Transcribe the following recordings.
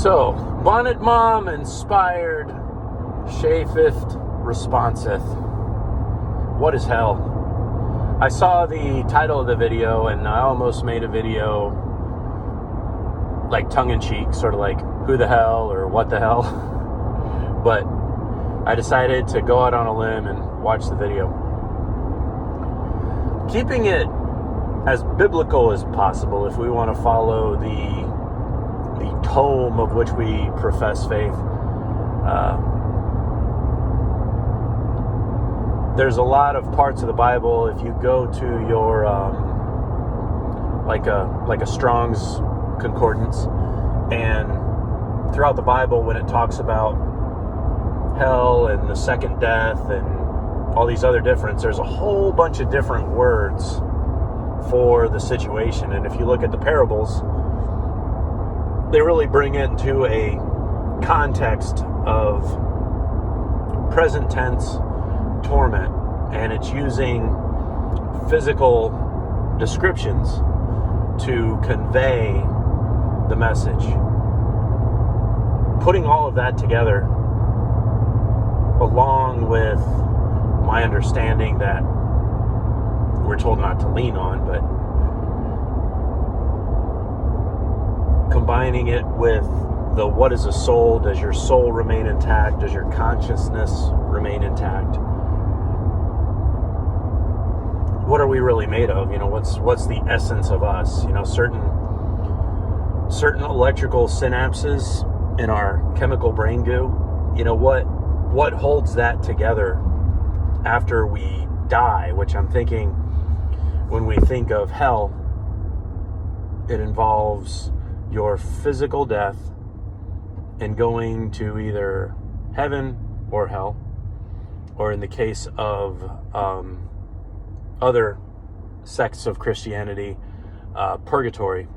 So, Bonnet Mom inspired Shafith responseth. What is hell? I saw the title of the video and I almost made a video like tongue-in-cheek, sort of like who the hell or what the hell. But I decided to go out on a limb and watch the video. Keeping it as biblical as possible if we want to follow the tome of which we profess faith. There's a lot of parts of the Bible. If you go to your like a Strong's concordance, and throughout the Bible when it talks about hell and the second death and all these other there's a whole bunch of different words for the situation. And if you look at the parables, they really bring it into a context of present tense torment, and it's using physical descriptions to convey the message. Putting all of that together, along with my understanding that we're told not to lean on, but combining it with the what is a soul? Does your soul remain intact? Does your consciousness remain intact? What are we really made of? You know, what's the essence of us? You know, certain electrical synapses in our chemical brain goo. You know, what holds that together after we die? Which I'm thinking, when we think of hell, it involves your physical death and going to either heaven or hell, or in the case of other sects of Christianity, purgatory.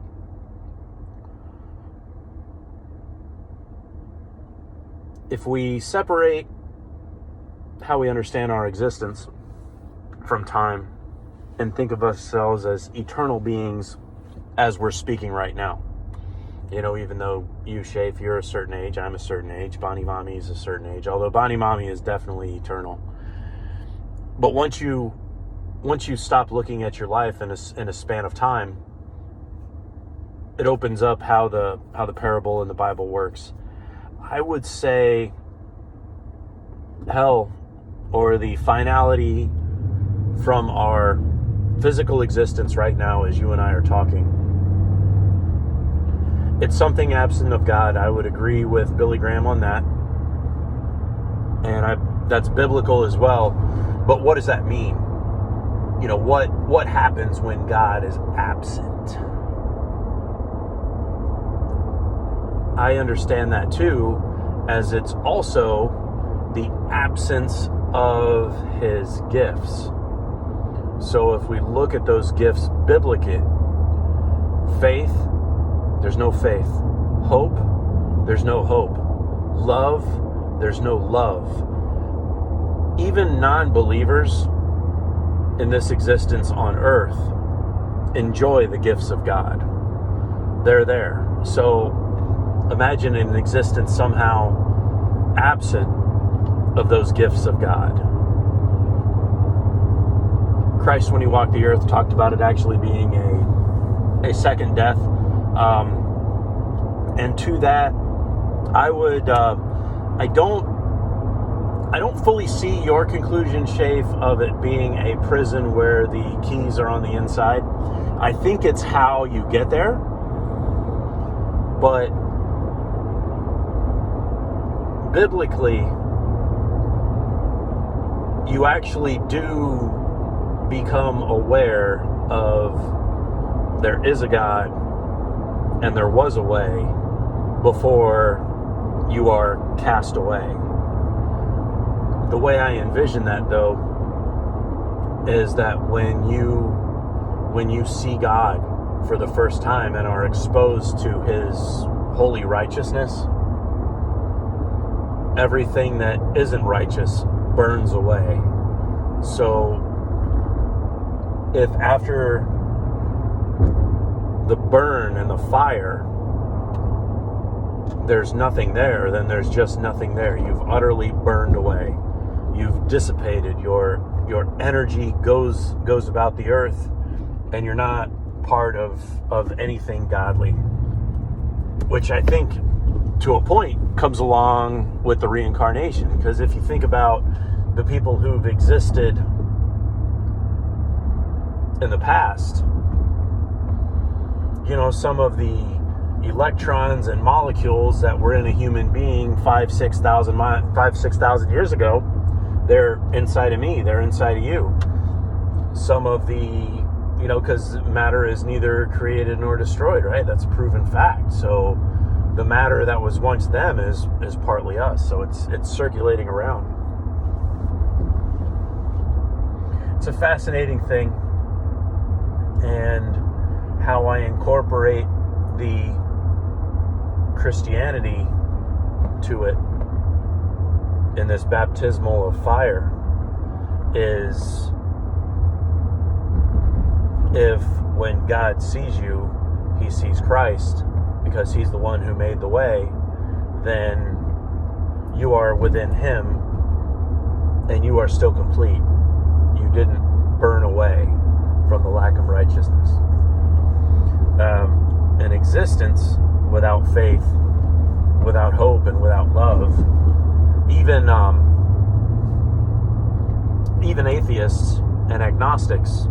If we separate how we understand our existence from time and think of ourselves as eternal beings as we're speaking right now, you know, even though you, Shafe, you're a certain age, I'm a certain age, Bonnie Mommy is a certain age, although Bonnie Mommy is definitely eternal. But once you stop looking at your life in a span of time, it opens up how the parable in the Bible works. I would say hell, or the finality from our physical existence right now as you and I are talking, it's something absent of God. I would agree with Billy Graham on that. And that's biblical as well. But what does that mean? You know, what happens when God is absent? I understand that too, as it's also the absence of his gifts. So if we look at those gifts biblically, faith, there's no faith. Hope, there's no hope. Love, there's no love. Even non-believers in this existence on earth enjoy the gifts of God. They're there. So imagine an existence somehow absent of those gifts of God. Christ, when he walked the earth, talked about it actually being a second death. And to that, I would, I don't fully see your conclusion, Shafe, of it being a prison where the keys are on the inside. I think it's how you get there. But biblically, you actually do become aware of there is a God and there was a way before you are cast away. The way I envision that, though, is that when you see God for the first time and are exposed to his holy righteousness, everything that isn't righteous burns away. So if after the burn and the fire, there's nothing there, then there's just nothing there. You've utterly burned away. You've dissipated. Your energy goes about the earth, and you're not part of anything godly. Which I think, to a point, comes along with the reincarnation. Because if you think about the people who've existed in the past, some of the electrons and molecules that were in a human being 6,000 years ago, they're inside of me, they're inside of you. Some of the, because matter is neither created nor destroyed, right? That's a proven fact. So the matter that was once them is partly us. So it's circulating around. It's a fascinating thing, and how I incorporate the Christianity to it in this baptismal of fire is, if when God sees you, he sees Christ, because he's the one who made the way, then you are within him and you are still complete. You didn't burn away from the lack of righteousness. An existence without faith, without hope, and without love, even atheists and agnostics,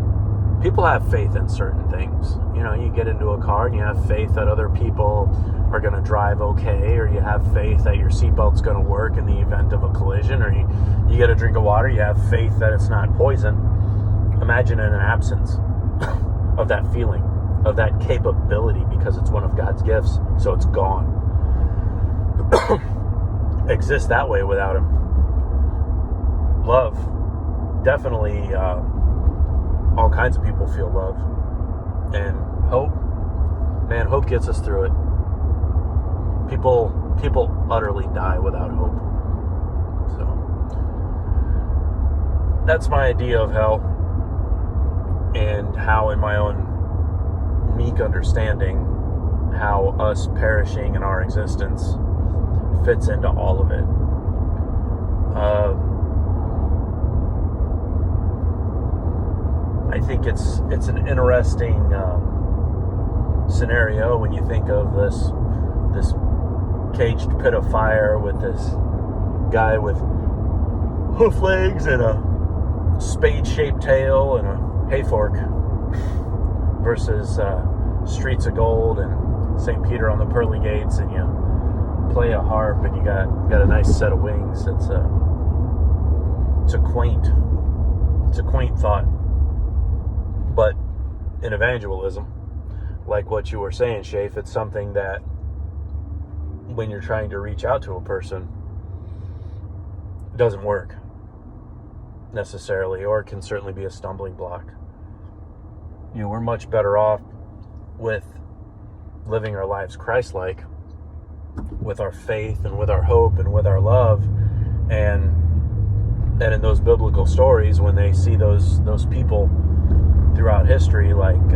people have faith in certain things. You get into a car and you have faith that other people are going to drive okay, or you have faith that your seatbelt's going to work in the event of a collision, or you get a drink of water, you have faith that it's not poison. Imagine an absence of that feeling, of that capability, because it's one of God's gifts, so it's gone. Exist that way without him. Love, definitely, all kinds of people feel love. And hope, man, hope gets us through it. People utterly die without hope. So that's my idea of hell, and how, in my own meek understanding, how us perishing in our existence fits into all of it. I think it's an interesting scenario when you think of this caged pit of fire with this guy with hoof legs and a spade-shaped tail and a hay fork, versus streets of gold and St. Peter on the pearly gates, and you play a harp and you got a nice set of wings. It's a quaint thought. But in evangelism, like what you were saying, Shafe, it's something that when you're trying to reach out to a person, it doesn't work necessarily, or it can certainly be a stumbling block. We're much better off with living our lives Christ-like, with our faith and with our hope and with our love, and in those biblical stories, when they see those people throughout history, like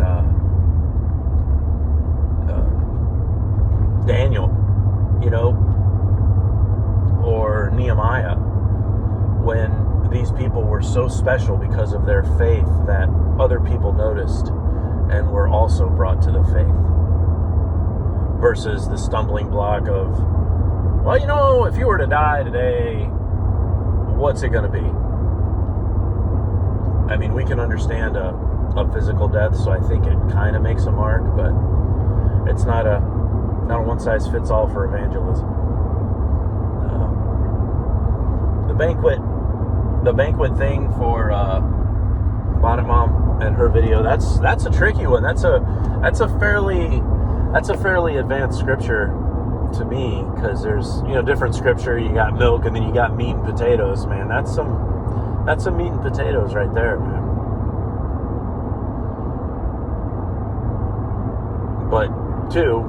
Daniel, or Nehemiah, when these people were so special because of their faith that other people noticed and were also brought to the faith, versus the stumbling block of, well, if you were to die today, what's it going to be? I mean, we can understand a physical death, so I think it kind of makes a mark, but it's not a one-size-fits-all for evangelism. The banquet thing for Bonnet Mom and her video, that's a tricky one. That's a fairly advanced scripture to me, because there's different scripture. You got milk, and then you got meat and potatoes. Man, that's some meat and potatoes right there, man. But two,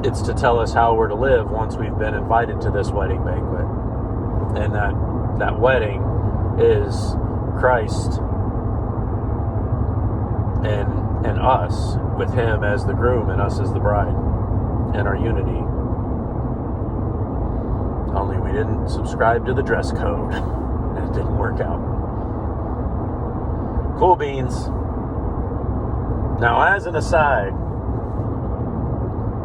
it's to tell us how we're to live once we've been invited to this wedding banquet. And that wedding is Christ and us, with him as the groom and us as the bride, and our unity. Only we didn't subscribe to the dress code. It didn't work out. Cool beans. Now, as an aside,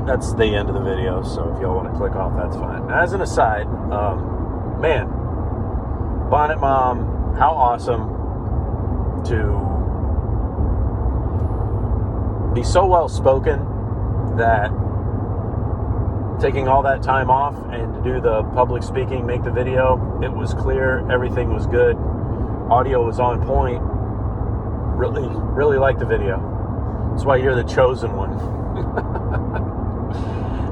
that's the end of the video, so if y'all want to click off, that's fine. As an aside, man, Bonnet Mom, how awesome to be so well spoken that taking all that time off and to do the public speaking, make the video, it was clear, everything was good, audio was on point. Really liked the video. That's why you're the chosen one.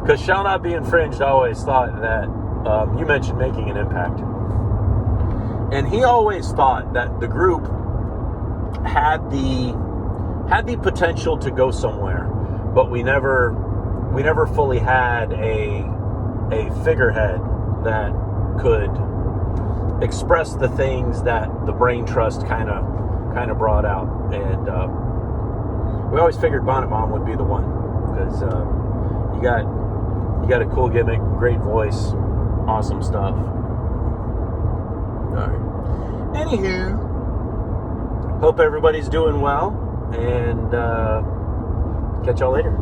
Because Shall Not Be Infringed always thought that you mentioned making an impact, and he always thought that the group had the potential to go somewhere, but we never fully had a figurehead that could express the things that the Brain Trust kind of brought out. And we always figured Bonnet Mom would be the one, because you got a cool gimmick, great voice, awesome stuff. All right. Anywho, hope everybody's doing well, and catch y'all later.